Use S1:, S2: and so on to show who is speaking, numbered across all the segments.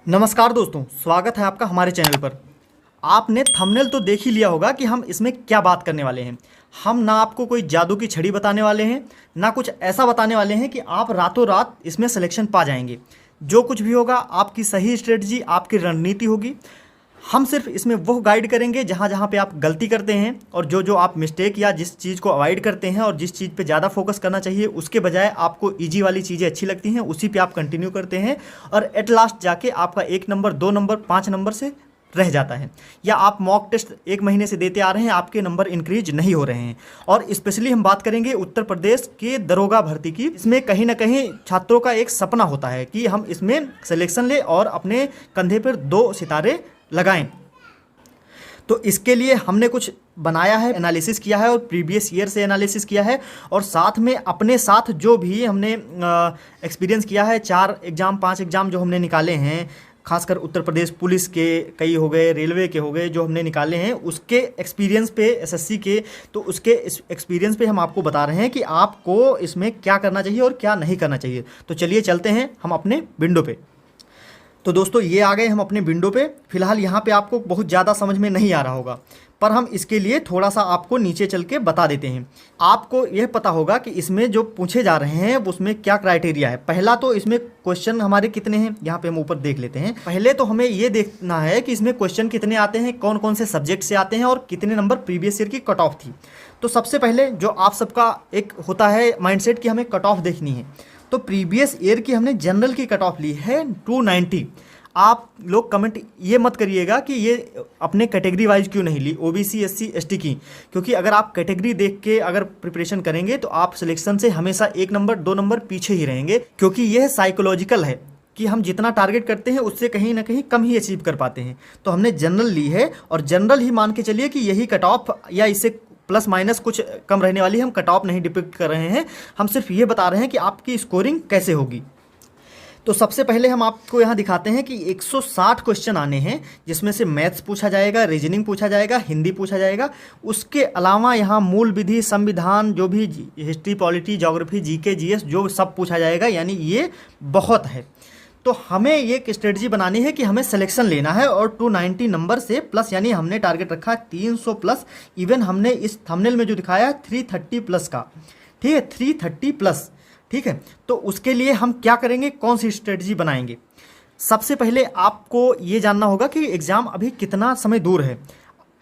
S1: नमस्कार दोस्तों, स्वागत है आपका हमारे चैनल पर। आपने थंबनेल तो देख ही लिया होगा कि हम इसमें क्या बात करने वाले हैं। हम ना आपको कोई जादू की छड़ी बताने वाले हैं, ना कुछ ऐसा बताने वाले हैं कि आप रातों रात इसमें सिलेक्शन पा जाएंगे। जो कुछ भी होगा आपकी सही स्ट्रेटजी, आपकी रणनीति होगी। हम सिर्फ इसमें वो गाइड करेंगे जहाँ जहाँ पे आप गलती करते हैं और जो जो आप मिस्टेक या जिस चीज़ को अवॉइड करते हैं और जिस चीज़ पे ज़्यादा फोकस करना चाहिए उसके बजाय आपको इजी वाली चीज़ें अच्छी लगती हैं, उसी पे आप कंटिन्यू करते हैं और एट लास्ट जाके आपका 1 नंबर, 2 नंबर, 5 नंबर से रह जाता है। या आप मॉक टेस्ट 1 महीने से देते आ रहे हैं, आपके नंबर इंक्रीज नहीं हो रहे हैं। और स्पेशली हम बात करेंगे उत्तर प्रदेश के दरोगा भर्ती की। इसमें कहीं ना कहीं छात्रों का एक सपना होता है कि हम इसमें सिलेक्शन लें और अपने कंधे पर 2 सितारे लगाएं। तो इसके लिए हमने कुछ बनाया है, एनालिसिस किया है और प्रीवियस ईयर से एनालिसिस किया है और साथ में अपने साथ जो भी हमने एक्सपीरियंस किया है, 4 एग्ज़ाम 5 एग्ज़ाम जो हमने निकाले हैं, खासकर उत्तर प्रदेश पुलिस के कई हो गए, रेलवे के हो गए, जो हमने निकाले हैं उसके एक्सपीरियंस पे, एसएससी के, तो उसके एक्सपीरियंस पे हम आपको बता रहे हैं कि आपको इसमें क्या करना चाहिए और क्या नहीं करना चाहिए। तो चलिए चलते हैं हम अपने विंडो पे। तो दोस्तों ये आ गए हम अपने विंडो पे। फिलहाल यहाँ पे आपको बहुत ज़्यादा समझ में नहीं आ रहा होगा, पर हम इसके लिए थोड़ा सा आपको नीचे चल के बता देते हैं। आपको यह पता होगा कि इसमें जो पूछे जा रहे हैं उसमें क्या क्राइटेरिया है। पहला तो इसमें क्वेश्चन हमारे कितने हैं, यहाँ पे हम ऊपर देख लेते हैं। पहले तो हमें ये देखना है कि इसमें क्वेश्चन कितने आते हैं, कौन कौन से सब्जेक्ट से आते हैं और कितने नंबर प्रीवियस ईयर की कट ऑफ थी। तो सबसे पहले जो आप सबका एक होता है माइंडसेट कि हमें कट ऑफ देखनी है, तो प्रीवियस ईयर की हमने जनरल की कट ऑफ ली है 290। आप लोग कमेंट ये मत करिएगा कि ये अपने कैटेगरी वाइज क्यों नहीं ली, ओबीसी एससी एसटी की, क्योंकि अगर आप कैटेगरी देख के अगर प्रिपरेशन करेंगे तो आप सिलेक्शन से हमेशा 1 नंबर 2 नंबर पीछे ही रहेंगे, क्योंकि यह साइकोलॉजिकल है कि हम जितना टारगेट करते हैं उससे कहीं ना कहीं कम ही अचीव कर पाते हैं। तो हमने जनरल ली है और जनरल ही मान के चलिए कि यही कट ऑफ या इससे प्लस माइनस कुछ कम रहने वाली है। हम कट ऑफ नहीं डिपिक्ट कर रहे हैं, हम सिर्फ ये बता रहे हैं कि आपकी स्कोरिंग कैसे होगी। तो सबसे पहले हम आपको यहाँ दिखाते हैं कि 160 क्वेश्चन आने हैं, जिसमें से मैथ्स पूछा जाएगा, रीजनिंग पूछा जाएगा, हिंदी पूछा जाएगा। उसके अलावा यहाँ मूल विधि, संविधान, जो भी history, polity, geography, GK, GS, जो सब पूछा जाएगा। यानी ये बहुत है। तो हमें ये एक स्ट्रेटजी बनानी है कि हमें सिलेक्शन लेना है और 290 नंबर से प्लस, यानी हमने टारगेट रखा है 300 प्लस। इवन हमने इस थंबनेल में जो दिखाया है 330 प्लस का, ठीक है, 330 प्लस, ठीक है। तो उसके लिए हम क्या करेंगे, कौन सी स्ट्रेटजी बनाएंगे। सबसे पहले आपको ये जानना होगा कि एग्ज़ाम अभी कितना समय दूर है,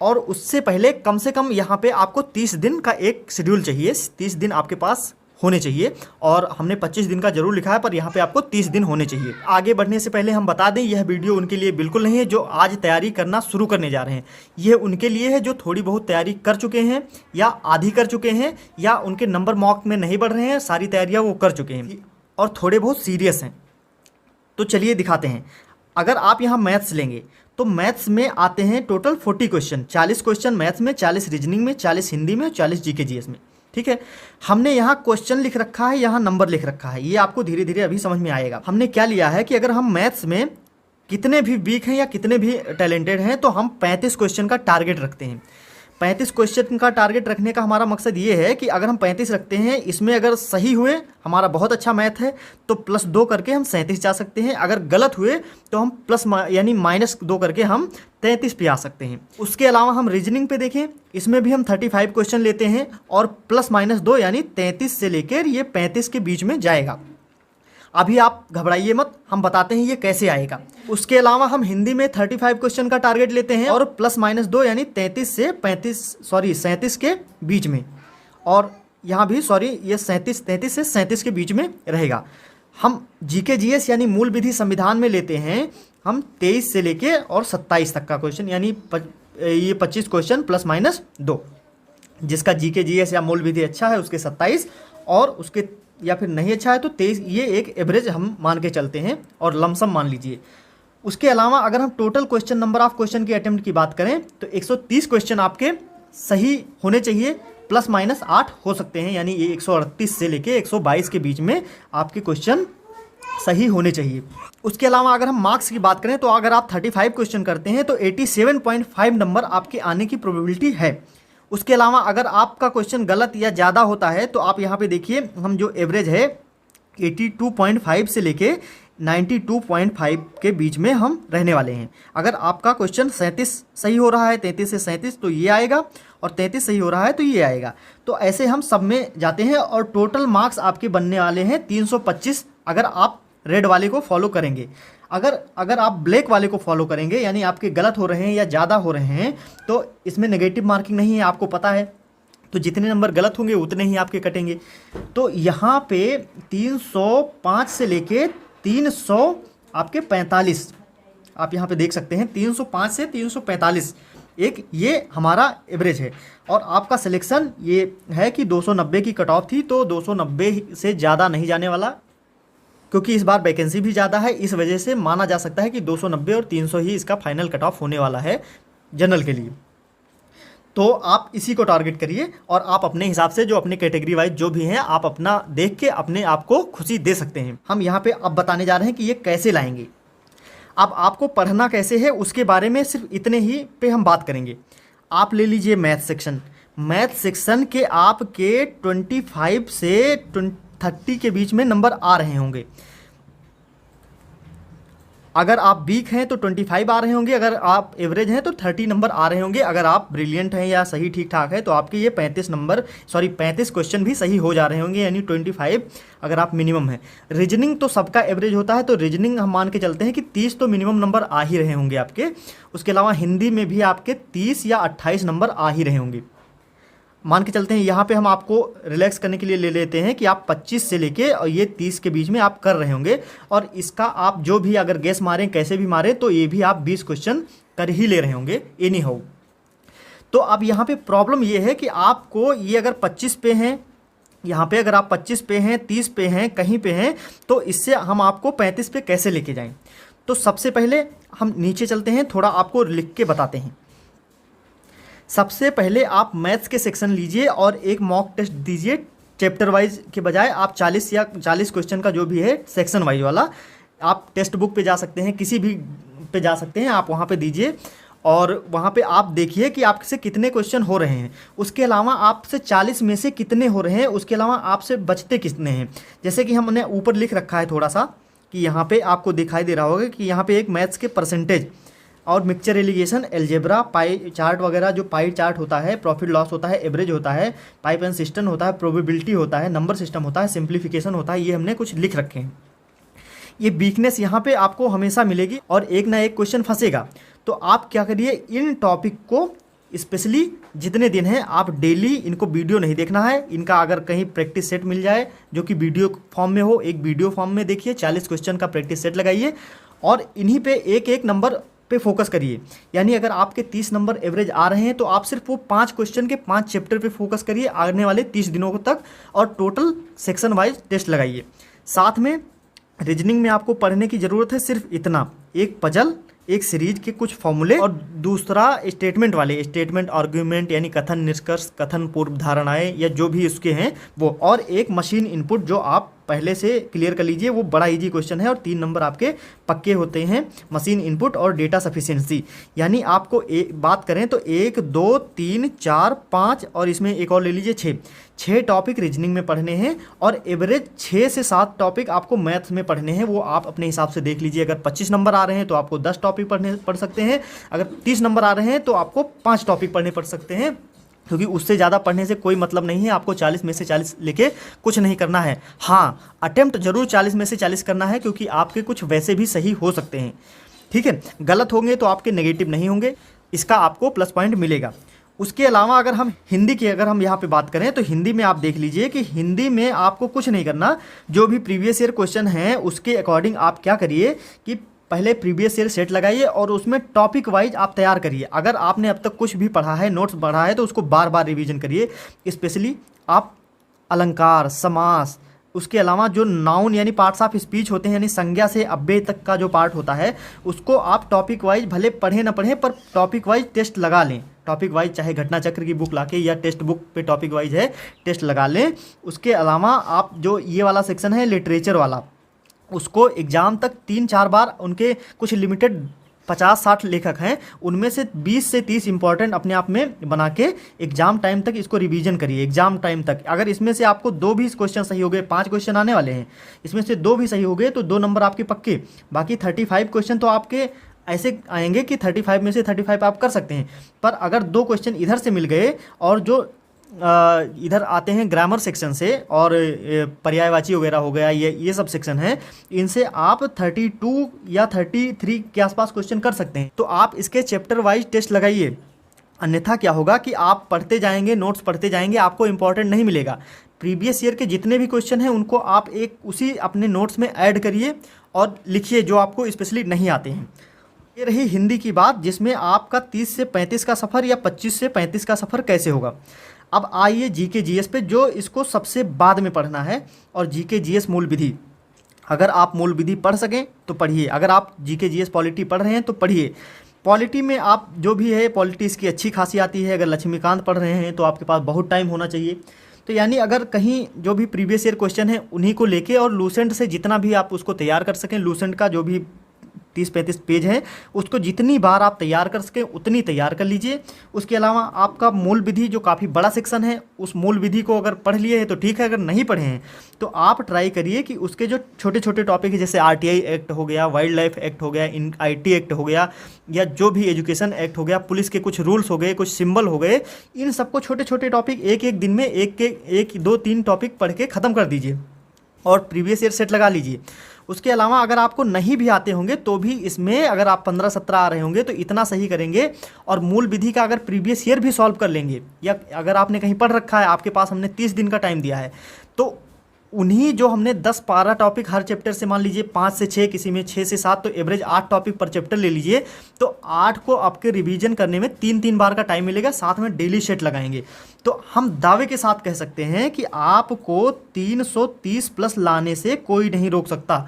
S1: और उससे पहले कम से कम यहाँ पे आपको 30 दिन का एक शेड्यूल चाहिए। 30 दिन आपके पास होने चाहिए, और हमने 25 दिन का जरूर लिखा है, पर यहाँ पे आपको 30 दिन होने चाहिए। आगे बढ़ने से पहले हम बता दें, यह वीडियो उनके लिए बिल्कुल नहीं है जो आज तैयारी करना शुरू करने जा रहे हैं। यह उनके लिए है जो थोड़ी बहुत तैयारी कर चुके हैं या आधी कर चुके हैं, या उनके नंबर मॉक में नहीं बढ़ रहे हैं, सारी तैयारियाँ वो कर चुके हैं और थोड़े बहुत सीरियस हैं। तो चलिए दिखाते हैं। अगर आप यहाँ मैथ्स लेंगे तो मैथ्स में आते हैं टोटल 40 क्वेश्चन, 40 क्वेश्चन मैथ्स में, 40 रीजनिंग में, 40 हिंदी में, 40 जीके जीएस में, ठीक है। हमने यहाँ क्वेश्चन लिख रखा है, यहाँ नंबर लिख रखा है, ये आपको धीरे धीरे अभी समझ में आएगा। हमने क्या लिया है कि अगर हम मैथ्स में कितने भी वीक हैं या कितने भी टैलेंटेड हैं, तो हम 35 क्वेश्चन का टारगेट रखते हैं। 35 क्वेश्चन का टारगेट रखने का हमारा मकसद ये है कि अगर हम 35 रखते हैं, इसमें अगर सही हुए, हमारा बहुत अच्छा मैथ है, तो +2 करके हम 37 जा सकते हैं। अगर गलत हुए तो हम यानी -2 करके हम 33 पे आ सकते हैं। उसके अलावा हम रीजनिंग पे देखें, इसमें भी हम 35 क्वेश्चन लेते हैं और +-2 यानी 33 से लेकर ये 35 के बीच में जाएगा। अभी आप घबराइए मत, हम बताते हैं ये कैसे आएगा। उसके अलावा हम हिंदी में 35 क्वेश्चन का टारगेट लेते हैं और +-2 यानी 33 से 37 के बीच में, और यहाँ भी ये 33 से 37 के बीच में रहेगा। हम जीके जीएस यानी मूल विधि संविधान में लेते हैं हम 23 से लेके और 27 तक का क्वेश्चन, यानी ये 25 क्वेश्चन +-2। जिसका जीके जीएस या मूल विधि अच्छा है उसके 27, और उसके या फिर नहीं अच्छा है तो 23। ये एक एवरेज हम मान के चलते हैं और लमसम मान लीजिए। उसके अलावा अगर हम total question, number of question की अटेम्प्ट की बात करें, तो 130 क्वेश्चन आपके सही होने चाहिए, +-8 हो सकते हैं, यानी ये 138 से लेके 122 के बीच में आपके क्वेश्चन सही होने चाहिए। उसके अलावा अगर हम मार्क्स की बात करें, तो अगर आप 35 क्वेश्चन करते हैं तो 87.5 नंबर आपके आने की प्रोबेबिलिटी है। उसके अलावा अगर आपका क्वेश्चन गलत या ज़्यादा होता है, तो आप यहाँ पे देखिए, हम जो एवरेज है 82.5 से लेके 92.5 के बीच में हम रहने वाले हैं। अगर आपका क्वेश्चन 37 सही हो रहा है, 33 से 37, तो ये आएगा, और 33 सही हो रहा है तो ये आएगा। तो ऐसे हम सब में जाते हैं और टोटल मार्क्स आपके बनने वाले हैं 325 अगर आप रेड वाले को फॉलो करेंगे। अगर आप ब्लैक वाले को फॉलो करेंगे, यानी आपके गलत हो रहे हैं या ज़्यादा हो रहे हैं, तो इसमें नेगेटिव मार्किंग नहीं है, आपको पता है। तो जितने नंबर गलत होंगे उतने ही आपके कटेंगे। तो यहाँ पे 305 से लेके 300 आपके 45, आप यहाँ पे देख सकते हैं 305 से 345 एक ये हमारा एवरेज है। और आपका सिलेक्शन ये है कि 290 की कट ऑफ थी, तो 290 से ज़्यादा नहीं जाने वाला, क्योंकि इस बार वैकेंसी भी ज़्यादा है। इस वजह से माना जा सकता है कि 290 और 300 ही इसका फाइनल कट ऑफ होने वाला है जनरल के लिए। तो आप इसी को टारगेट करिए और आप अपने हिसाब से जो अपने कैटेगरी वाइज जो भी हैं आप अपना देख के अपने आप को खुशी दे सकते हैं। हम यहाँ पे अब बताने जा रहे हैं कि ये कैसे लाएंगे। अब आपको पढ़ना कैसे है उसके बारे में सिर्फ इतने ही पे हम बात करेंगे। आप ले लीजिए मैथ सेक्शन। मैथ सेक्शन के आपके 25 से 30 के बीच में नंबर आ रहे होंगे। अगर आप वीक हैं तो 25 आ रहे होंगे, अगर आप एवरेज हैं तो 30 नंबर आ रहे होंगे। अगर आप ब्रिलियंट हैं या सही ठीक ठाक है तो आपके ये 35 क्वेश्चन भी सही हो जा रहे होंगे, यानी 25 अगर आप मिनिमम है। रीजनिंग तो सबका एवरेज होता है, तो रीजनिंग हम मान के चलते हैं कि 30 तो मिनिमम नंबर आ ही रहे होंगे आपके। उसके अलावा हिंदी में भी आपके 30 या 28 नंबर आ ही रहे होंगे। मान के चलते हैं यहाँ पे हम आपको रिलैक्स करने के लिए ले लेते हैं कि आप 25 से लेके और ये 30 के बीच में आप कर रहे होंगे, और इसका आप जो भी अगर गेस मारें कैसे भी मारें तो ये भी आप 20 क्वेश्चन कर ही ले रहे होंगे एनी हाउ। तो अब यहाँ पे प्रॉब्लम ये है कि आपको ये अगर 25 पे हैं, यहाँ पे अगर आप 25 पे हैं, 30 पे हैं, कहीं पे हैं, तो इससे हम आपको 35 पे कैसे लेके जाएं। तो सबसे पहले हम नीचे चलते हैं, थोड़ा आपको लिख के बताते हैं। सबसे पहले आप मैथ्स के सेक्शन लीजिए और एक मॉक टेस्ट दीजिए। चैप्टर वाइज के बजाय आप 40 क्वेश्चन का जो भी है सेक्शन वाइज वाला, आप टेक्स्ट बुक पे जा सकते हैं, किसी भी पे जा सकते हैं, आप वहाँ पे दीजिए और वहाँ पे आप देखिए कि आपसे कितने क्वेश्चन हो रहे हैं। उसके अलावा आपसे 40 में से कितने हो रहे हैं, उसके अलावा आपसे बचते कितने हैं। जैसे कि हमने ऊपर लिख रखा है थोड़ा सा कि यहाँ पे आपको दिखाई दे रहा होगा कि यहाँ पे एक मैथ्स के परसेंटेज और mixture allegation, algebra, pie chart वगैरह, जो पाई चार्ट होता है, प्रॉफिट लॉस होता है, एवरेज होता है, पाइप एंड सिस्टम होता है, प्रोबेबिलिटी होता है, नंबर सिस्टम होता है, सिंप्लीफिकेशन होता है, ये हमने कुछ लिख रखे हैं। ये वीकनेस यहाँ पे आपको हमेशा मिलेगी और एक ना एक क्वेश्चन फंसेगा। तो आप क्या करिए, इन टॉपिक को स्पेशली जितने दिन हैं आप डेली इनको वीडियो नहीं देखना है, इनका अगर कहीं प्रैक्टिस सेट मिल जाए जो कि वीडियो फॉर्म में हो, एक वीडियो फॉर्म में देखिए, 40 क्वेश्चन का प्रैक्टिस सेट लगाइए और इन्हीं पे एक एक नंबर पे फोकस करिए। यानी अगर आपके 30 नंबर एवरेज आ रहे हैं तो आप सिर्फ वो 5 क्वेश्चन के 5 चैप्टर पे फोकस करिए आने वाले 30 दिनों तक और टोटल सेक्शन वाइज टेस्ट लगाइए। साथ में रीजनिंग में आपको पढ़ने की ज़रूरत है सिर्फ इतना, एक पजल, एक सीरीज के कुछ फॉर्मूले और दूसरा स्टेटमेंट वाले, स्टेटमेंट आर्ग्यूमेंट यानी कथन निष्कर्ष, कथन पूर्व धारणाएं या जो भी उसके हैं वो, और एक मशीन इनपुट जो आप पहले से क्लियर कर लीजिए, वो बड़ा इजी क्वेश्चन है और 3 नंबर आपके पक्के होते हैं। मशीन इनपुट और डेटा सफिशिएंसी, यानी आपको बात करें तो 1 2 3 4 5 और इसमें एक और ले लीजिए 6 टॉपिक रीजनिंग में पढ़ने हैं और एवरेज 6 से 7 टॉपिक आपको मैथ्स में पढ़ने हैं। वो आप अपने हिसाब से देख लीजिए। अगर 25 नंबर आ रहे हैं तो आपको 10 टॉपिक पढ़ सकते हैं, अगर 30 नंबर आ रहे हैं तो आपको 5 टॉपिक पढ़ने पड़ सकते हैं, क्योंकि उससे ज़्यादा पढ़ने से कोई मतलब नहीं है। आपको 40 में से 40 लेके कुछ नहीं करना है। हाँ, अटेम्प्ट जरूर 40 में से 40 करना है, क्योंकि आपके कुछ वैसे भी सही हो सकते हैं, ठीक है। गलत होंगे तो आपके नेगेटिव नहीं होंगे, इसका आपको प्लस पॉइंट मिलेगा। उसके अलावा अगर हम हिंदी की अगर हम यहाँ पे बात करें तो हिंदी में आप देख लीजिए कि हिंदी में आपको कुछ नहीं करना, जो भी प्रीवियस ईयर क्वेश्चन हैं उसके अकॉर्डिंग आप क्या करिए कि पहले प्रीवियस ईयर सेट लगाइए और उसमें टॉपिक वाइज आप तैयार करिए। अगर आपने अब तक कुछ भी पढ़ा है, नोट्स पढ़ा है, तो उसको बार बार रिवीजन करिए। स्पेशली आप अलंकार, समास, उसके अलावा जो नाउन यानी पार्ट्स ऑफ स्पीच होते हैं, यानी संज्ञा से अव्यय तक का जो पार्ट होता है, उसको आप टॉपिक वाइज भले पढ़े ना पढ़ें पर टॉपिक वाइज टेस्ट लगा लें। टॉपिक वाइज चाहे घटना चक्र की बुक लाके या टेक्स्ट बुक पे टॉपिक वाइज है टेस्ट लगा लें। उसके अलावा आप जो ये वाला सेक्शन है लिटरेचर वाला, उसको एग्ज़ाम तक 3-4 बार उनके कुछ लिमिटेड 50-60 लेखक हैं, उनमें से 20 से 30 इंपॉर्टेंट अपने आप में बना के एग्जाम टाइम तक इसको रिवीजन करिए। एग्जाम टाइम तक अगर इसमें से आपको 2 भी क्वेश्चन सही हो गए, 5 क्वेश्चन आने वाले हैं, इसमें से 2 भी सही हो गए तो 2 नंबर आपके पक्के। बाकी 35 क्वेश्चन तो आपके ऐसे आएंगे कि 35 में से 35 आप कर सकते हैं। पर अगर 2 क्वेश्चन इधर से मिल गए और जो इधर आते हैं ग्रामर सेक्शन से और पर्यायवाची वगैरह हो गया, ये सब सेक्शन है, इनसे आप 32 या 33 के आसपास क्वेश्चन कर सकते हैं। तो आप इसके चैप्टर वाइज टेस्ट लगाइए, अन्यथा क्या होगा कि आप पढ़ते जाएंगे, नोट्स पढ़ते जाएंगे, आपको इंपॉर्टेंट नहीं मिलेगा। प्रीवियस ईयर के जितने भी क्वेश्चन हैं उनको आप एक उसी अपने नोट्स में ऐड करिए और लिखिए जो आपको स्पेशली नहीं आते हैं। ये रही हिंदी की बात, जिसमें आपका 30 से 35 का सफ़र या 25 से 35 का सफ़र कैसे होगा। अब आइए जीके जीएस पे, जो इसको सबसे बाद में पढ़ना है। और जीके जीएस मूल विधि, अगर आप मूल विधि पढ़ सकें तो पढ़िए। अगर आप जीके जीएस पॉलिटी पढ़ रहे हैं तो पढ़िए। पॉलिटी में आप जो भी है, पॉलिटी इसकी अच्छी खासी आती है। अगर लक्ष्मीकांत पढ़ रहे हैं तो आपके पास बहुत टाइम होना चाहिए। तो यानी अगर कहीं जो भी प्रीवियस ईयर क्वेश्चन है उन्हीं को लेके और लूसेंट से जितना भी आप उसको तैयार कर सकें, लूसेंट का जो भी 30-35 पेज है उसको जितनी बार आप तैयार कर सकें उतनी तैयार कर लीजिए। उसके अलावा आपका मूल विधि जो काफ़ी बड़ा सेक्शन है, उस मूल विधि को अगर पढ़ लिए हैं तो ठीक है, अगर नहीं पढ़े हैं तो आप ट्राई करिए कि उसके जो छोटे छोटे टॉपिक है, जैसे आरटीआई एक्ट हो गया, वाइल्ड लाइफ एक्ट हो गया, आईटी एक्ट हो गया, या जो भी एजुकेशन एक्ट हो गया, पुलिस के कुछ रूल्स हो गए, कुछ सिंबल हो गए, इन सबको छोटे छोटे टॉपिक एक एक दिन में एक 2-3 टॉपिक पढ़ के ख़त्म कर दीजिए और प्रीवियस ईयर सेट लगा लीजिए। उसके अलावा अगर आपको नहीं भी आते होंगे तो भी इसमें अगर आप 15-17 आ रहे होंगे तो इतना सही करेंगे और मूल विधि का अगर प्रीवियस ईयर भी सॉल्व कर लेंगे, या अगर आपने कहीं पढ़ रखा है, आपके पास हमने 30 दिन का टाइम दिया है, तो उन्हीं जो हमने 10-12 टॉपिक हर चैप्टर से, मान लीजिए 5 से 6, किसी में 6 से 7, तो एवरेज 8 टॉपिक पर चैप्टर ले लीजिए, तो 8 को आपके रिवीजन करने में 3-3 बार का टाइम मिलेगा, साथ में डेली सेट लगाएंगे। तो हम दावे के साथ कह सकते हैं कि आपको 330 प्लस लाने से कोई नहीं रोक सकता।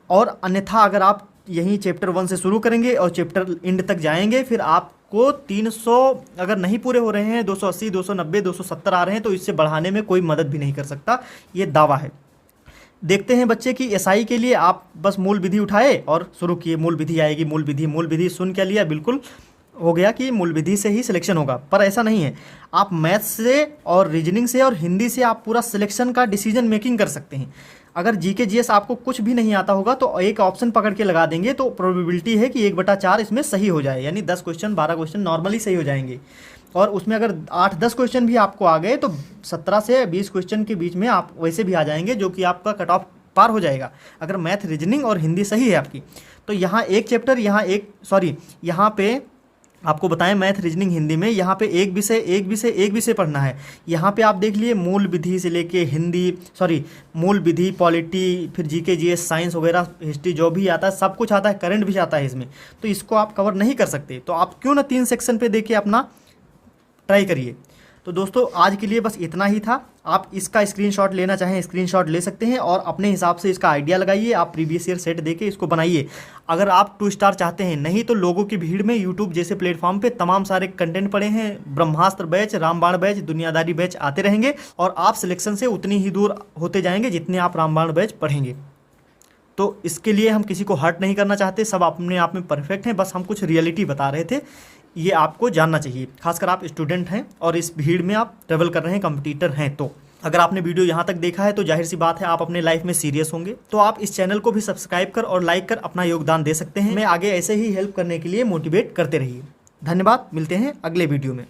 S1: और अन्यथा अगर आप यहीं चैप्टर 1 से शुरू करेंगे और चैप्टर एंड तक जाएंगे, फिर आपको 300 अगर नहीं पूरे हो रहे हैं, 280, 290, 270 आ रहे हैं, तो इससे बढ़ाने में कोई मदद भी नहीं कर सकता, ये दावा है। देखते हैं बच्चे कि एसआई के लिए आप बस मूल विधि उठाए और शुरू किए, मूल विधि आएगी, मूल विधि सुन क्या लिया, बिल्कुल हो गया कि मूल विधि से ही सिलेक्शन होगा, पर ऐसा नहीं है। आप मैथ्स से और रीजनिंग से और हिंदी से आप पूरा सिलेक्शन का डिसीजन मेकिंग कर सकते हैं। अगर जीके जीएस आपको कुछ भी नहीं आता होगा तो एक ऑप्शन पकड़ के लगा देंगे तो प्रोबेबिलिटी है कि 1/4 इसमें सही हो जाए, यानी 10 क्वेश्चन 12 क्वेश्चन नॉर्मली सही हो जाएंगे। और उसमें अगर 8-10 क्वेश्चन भी आपको आ गए तो 17 से 20 क्वेश्चन के बीच में आप वैसे भी आ जाएंगे, जो कि आपका कट ऑफ पार हो जाएगा अगर मैथ, रीजनिंग और हिंदी सही है आपकी। तो यहाँ एक चैप्टर, यहाँ पे आपको बताएं मैथ, रीजनिंग, हिंदी में यहाँ पे एक विषय पढ़ना है। यहाँ पे आप देख लिए मूल विधि से लेके मूल विधि, पॉलिटी, फिर जीके जीएस, साइंस वगैरह, हिस्ट्री, जो भी आता है सब कुछ आता है, करंट भी आता है इसमें, तो इसको आप कवर नहीं कर सकते। तो आप क्यों ना 3 सेक्शन पे देके अपना ट्राई करिए। तो दोस्तों आज के लिए बस इतना ही था। आप इसका स्क्रीनशॉट लेना चाहें स्क्रीनशॉट ले सकते हैं और अपने हिसाब से इसका आइडिया लगाइए। आप प्रीवियस ईयर सेट देके इसको बनाइए। अगर आप 2 स्टार चाहते हैं, नहीं तो लोगों की भीड़ में यूट्यूब जैसे प्लेटफॉर्म पे तमाम सारे कंटेंट पड़े हैं, ब्रह्मास्त्र बैच, रामबाण बैच, दुनियादारी बैच आते रहेंगे और आप सिलेक्शन से उतनी ही दूर होते जाएंगे जितने आप रामबाण बैच पढ़ेंगे। तो इसके लिए हम किसी को हर्ट नहीं करना चाहते, सब अपने आप में परफेक्ट हैं, बस हम कुछ रियलिटी बता रहे थे, ये आपको जानना चाहिए। खासकर आप स्टूडेंट हैं और इस भीड़ में आप ट्रेवल कर रहे हैं, कंपटीटर हैं। तो अगर आपने वीडियो यहाँ तक देखा है तो जाहिर सी बात है आप अपने लाइफ में सीरियस होंगे। तो आप इस चैनल को भी सब्सक्राइब कर और लाइक कर अपना योगदान दे सकते हैं। मैं आगे ऐसे ही हेल्प करने के लिए मोटिवेट करते रहिए। धन्यवाद, मिलते हैं अगले वीडियो में।